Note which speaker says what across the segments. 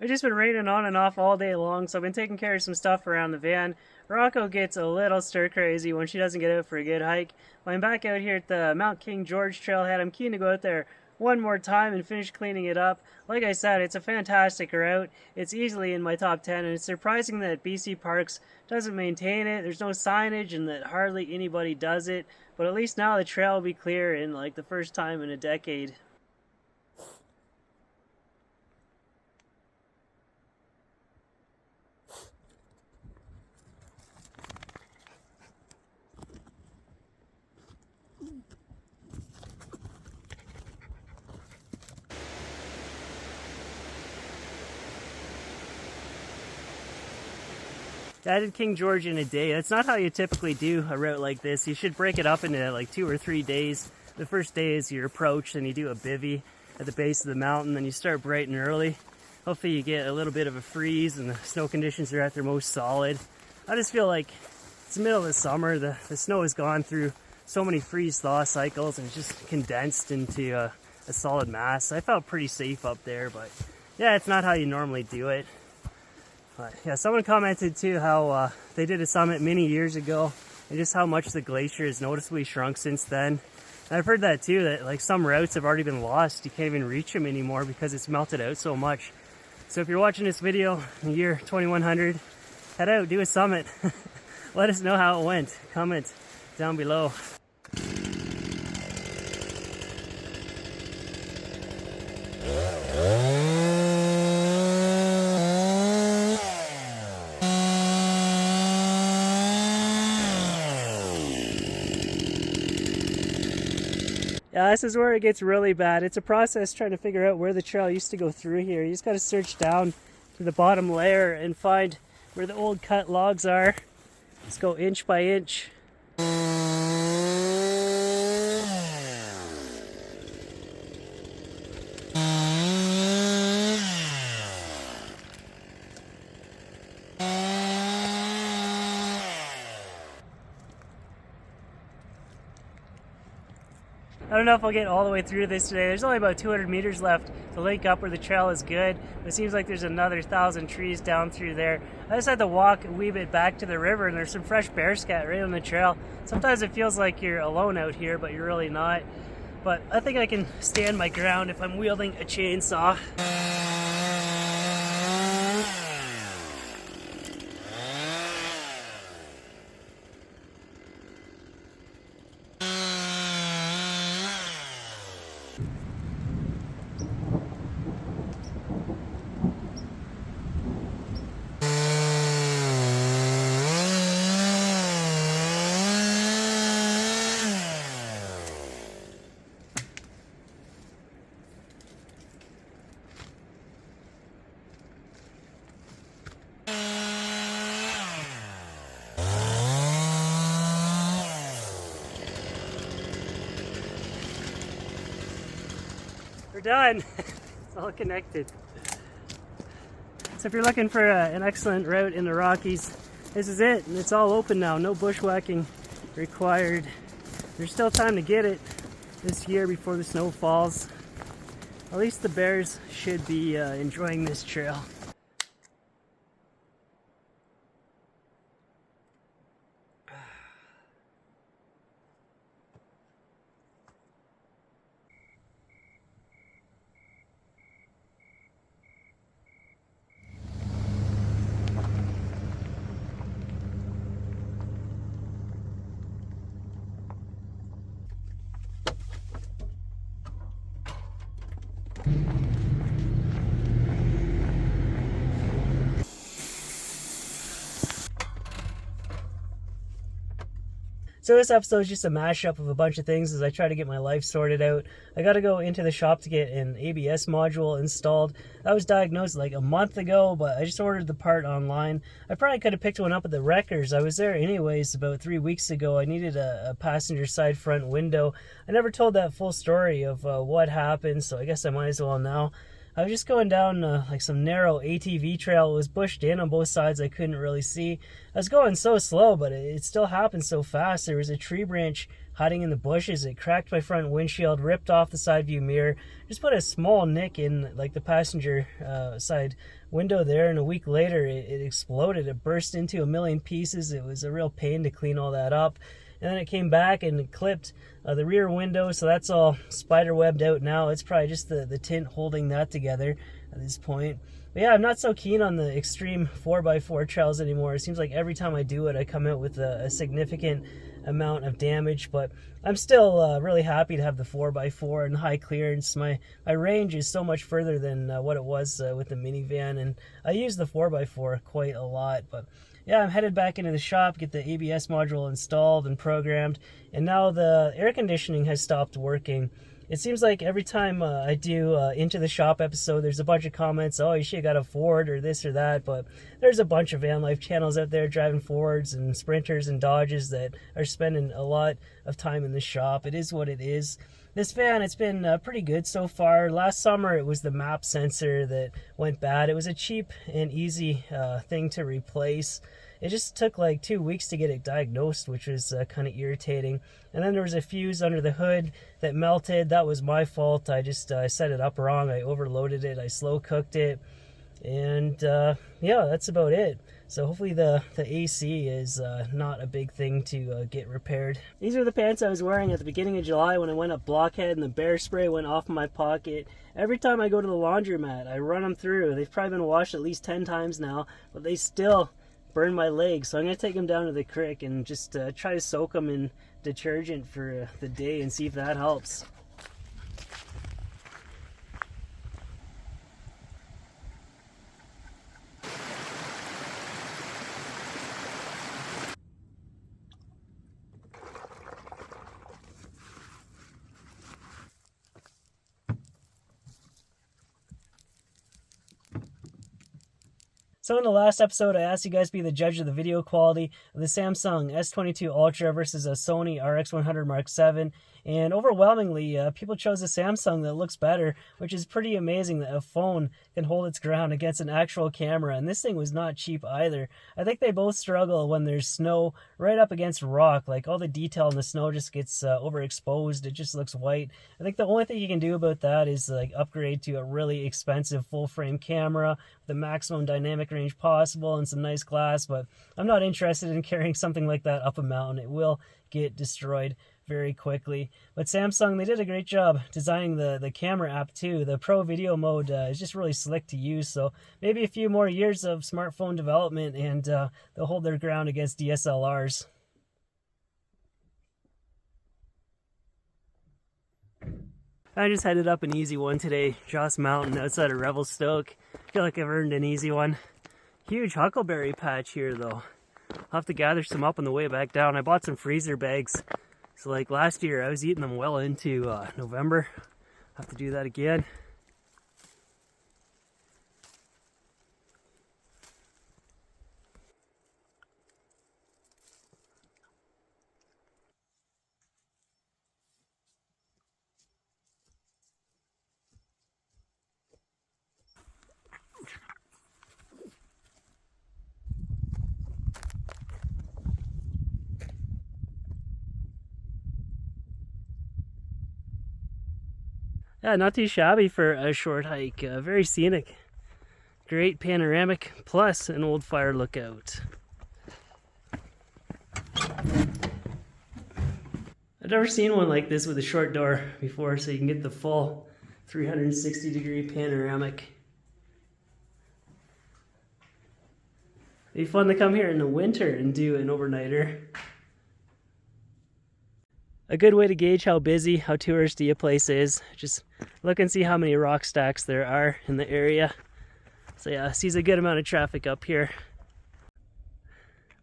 Speaker 1: It's just been raining on and off all day long, so I've been taking care of some stuff around the van. Rocco gets a little stir crazy when she doesn't get out for a good hike. When I'm back out here at the Mount King George trailhead, I'm keen to go out there one more time and finish cleaning it up. Like I said, it's a fantastic route. It's easily in my top 10, and it's surprising that BC Parks doesn't maintain it. There's no signage and that hardly anybody does it, but at least now the trail will be clear in like the first time in a decade. I did King George in a day. That's not how you typically do a route like this. You should break it up into like 2 or 3 days. The first day is your approach, then you do a bivvy at the base of the mountain, then you start bright and early. Hopefully you get a little bit of a freeze and the snow conditions are at their most solid. I just feel like it's the middle of the summer. The snow has gone through so many freeze-thaw cycles and it's just condensed into a solid mass. I felt pretty safe up there, but yeah, it's not how you normally do it. But yeah, someone commented too how they did a summit many years ago and just how much the glacier has noticeably shrunk since then. And I've heard that too, that like some routes have already been lost. You can't even reach them anymore because it's melted out so much. So if you're watching this video in the year 2100, head out, do a summit. Let us know how it went. Comment down below. Yeah, this is where it gets really bad. It's a process trying to figure out where the trail used to go through here. You just got to search down to the bottom layer and find where the old cut logs are. Let's go inch by inch. I don't know if I'll get all the way through this today. There's only about 200 meters left to link up where the trail is good. But it seems like there's another 1,000 trees down through there. I just had to walk a wee bit back to the river and there's some fresh bear scat right on the trail. Sometimes it feels like you're alone out here, but you're really not. But I think I can stand my ground if I'm wielding a chainsaw. We're done. It's all connected. So if you're looking for an excellent route in the Rockies, this is it. And it's all open now. No bushwhacking required. There's still time to get it this year before the snow falls. At least the bears should be enjoying this trail. So this episode is just a mashup of a bunch of things as I try to get my life sorted out. I got to go into the shop to get an ABS module installed. I was diagnosed like a month ago, but I just ordered the part online. I probably could have picked one up at the Wreckers. I was there anyways about 3 weeks ago. I needed a passenger side front window. I never told that full story of what happened, so I guess I might as well now. I was just going down like some narrow ATV trail. It was bushed in on both sides. I couldn't really see. I was going so slow, but it still happened so fast. There was a tree branch hiding in the bushes. It cracked my front windshield, ripped off the side view mirror, just put a small nick in like the passenger side window there, and a week later it exploded. It burst into a million pieces. It was a real pain to clean all that up. And then it came back and it clipped the rear window, so that's all spider webbed out now. It's probably just the tint holding that together at this point. But yeah, I'm not so keen on the extreme 4x4 trails anymore. It seems like every time I do it, I come out with a significant amount of damage. But I'm still really happy to have the 4x4 and high clearance. My range is so much further than what it was with the minivan, and I use the 4x4 quite a lot. But yeah, I'm headed back into the shop, get the ABS module installed and programmed, and now the air conditioning has stopped working. It seems like every time I do Into the Shop episode, there's a bunch of comments, oh, you should have got a Ford or this or that, but there's a bunch of van life channels out there driving Fords and Sprinters and Dodges that are spending a lot of time in the shop. It is what it is. This van, it's been pretty good so far. Last summer, it was the map sensor that went bad. It was a cheap and easy thing to replace. It just took like 2 weeks to get it diagnosed, which was kind of irritating. And then there was a fuse under the hood that melted. That was my fault. I just set it up wrong. I overloaded it. I slow cooked it. And yeah, that's about it. So hopefully the AC is not a big thing to get repaired. These are the pants I was wearing at the beginning of July when I went up Blockhead and the bear spray went off my pocket. Every time I go to the laundromat, I run them through. They've probably been washed at least 10 times now, but they still burn my legs. So I'm going to take them down to the creek and just try to soak them in detergent for the day and see if that helps. So in the last episode, I asked you guys to be the judge of the video quality of the Samsung S22 Ultra versus a Sony RX100 Mark VII. And overwhelmingly, people chose a Samsung that looks better, which is pretty amazing that a phone can hold its ground against an actual camera. And this thing was not cheap either. I think they both struggle when there's snow right up against rock. Like all the detail in the snow just gets overexposed. It just looks white. I think the only thing you can do about that is like upgrade to a really expensive full frame camera with the maximum dynamic range possible and some nice glass. But I'm not interested in carrying something like that up a mountain. It will get destroyed very quickly. But Samsung, they did a great job designing the camera app too. The Pro Video mode is just really slick to use, so maybe a few more years of smartphone development and they'll hold their ground against DSLRs. I just headed up an easy one today, Joss Mountain outside of Revelstoke. I feel like I've earned an easy one. Huge huckleberry patch here though. I'll have to gather some up on the way back down. I bought some freezer bags. So like last year, I was eating them well into November. I'll have to do that again. Yeah, not too shabby for a short hike. Very scenic. Great panoramic, plus an old fire lookout. I've never seen one like this with a short door before, so you can get the full 360-degree panoramic. It'd be fun to come here in the winter and do an overnighter. A good way to gauge how busy, how touristy a place is, just look and see how many rock stacks there are in the area. So yeah, sees a good amount of traffic up here.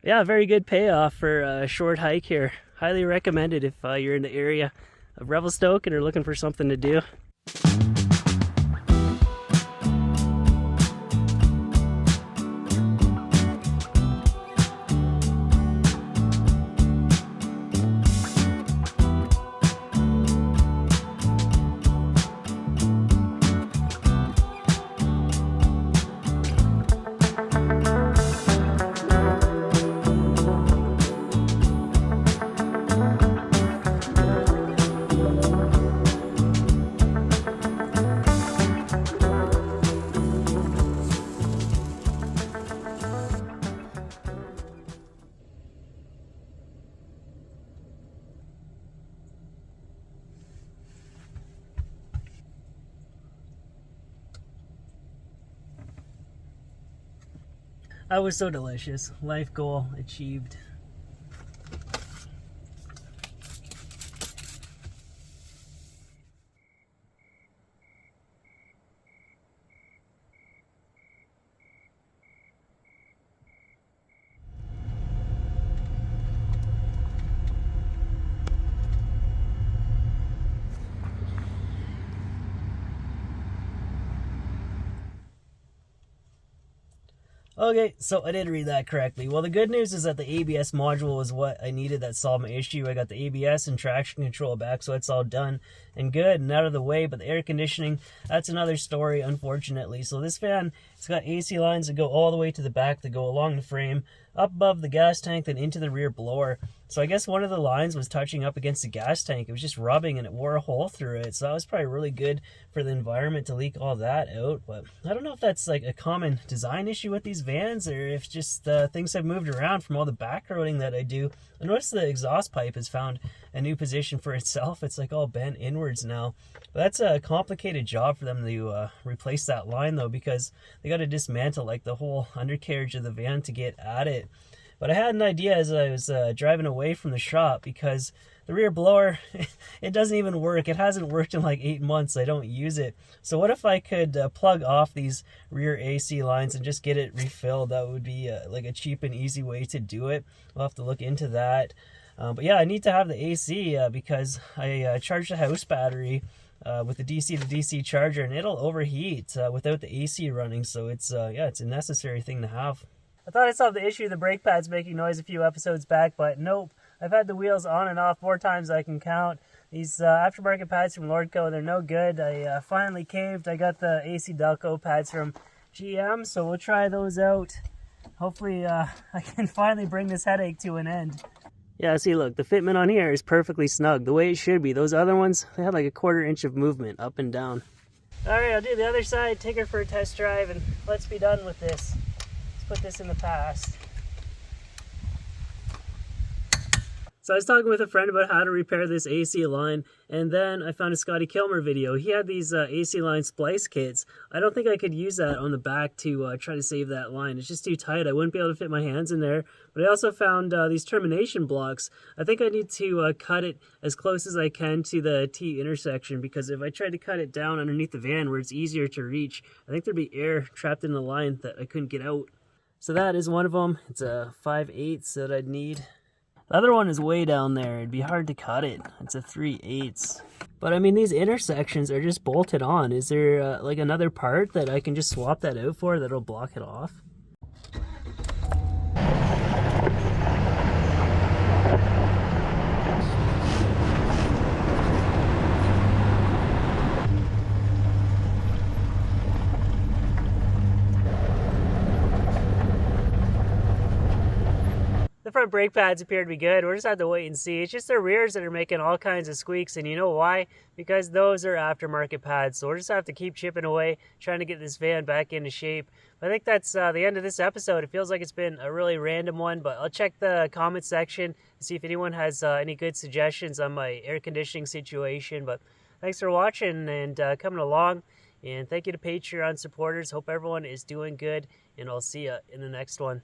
Speaker 1: Yeah, very good payoff for a short hike here. Highly recommended if you're in the area of Revelstoke and are looking for something to do. That was so delicious. Life goal achieved. Okay, so I did read that correctly. Well, the good news is that the ABS module was what I needed that solved my issue. I got the ABS and traction control back, so it's all done and good and out of the way. But the air conditioning, that's another story, unfortunately. So this fan, it's got AC lines that go all the way to the back, that go along the frame, up above the gas tank, then into the rear blower. So I guess one of the lines was touching up against the gas tank. It was just rubbing and it wore a hole through it. So that was probably really good for the environment to leak all that out. But I don't know if that's like a common design issue with these vans or if just things have moved around from all the backroading that I do. I noticed the exhaust pipe has found a new position for itself. It's like all bent inwards now. But that's a complicated job for them to replace that line though, because they got to dismantle like the whole undercarriage of the van to get at it. But I had an idea as I was driving away from the shop, because the rear blower, it doesn't even work. It hasn't worked in like 8 months. I don't use it. So what if I could plug off these rear AC lines and just get it refilled? That would be like a cheap and easy way to do it. We'll have to look into that. But yeah, I need to have the AC because I charged the house battery with the DC to DC charger, and it'll overheat without the AC running. So it's yeah, it's a necessary thing to have. I thought I solved the issue of the brake pads making noise a few episodes back, but nope. I've had the wheels on and off 4 times I can count. These aftermarket pads from Lordco, they're no good. I finally caved. I got the AC Delco pads from GM, so we'll try those out. Hopefully I can finally bring this headache to an end. Yeah, see, look, the fitment on here is perfectly snug, the way it should be. Those other ones, they had like a 1/4 inch of movement up and down. All right, I'll do the other side, take her for a test drive, and let's be done with this. Put this in the past. So I was talking with a friend about how to repair this AC line, and then I found a Scotty Kilmer video. He had these AC line splice kits. I don't think I could use that on the back to try to save that line. It's just too tight. I wouldn't be able to fit my hands in there. But I also found these termination blocks. I think I need to cut it as close as I can to the T intersection, because if I tried to cut it down underneath the van where it's easier to reach, I think there'd be air trapped in the line that I couldn't get out. So that is one of them. It's a 5/8 that I'd need. The other one is way down there. It'd be hard to cut it. It's a 3/8. But I mean, these intersections are just bolted on. Is there like another part that I can just swap that out for that'll block it off? The front brake pads appear to be good. We'll just have to wait and see. It's just the rears that are making all kinds of squeaks, and you know why? Because those are aftermarket pads. So we'll just have to keep chipping away, trying to get this van back into shape. I think that's the end of this episode. It feels like it's been a really random one, but I'll check the comment section and see if anyone has any good suggestions on my air conditioning situation. But thanks for watching and coming along. And thank you to Patreon supporters. Hope everyone is doing good, and I'll see you in the next one.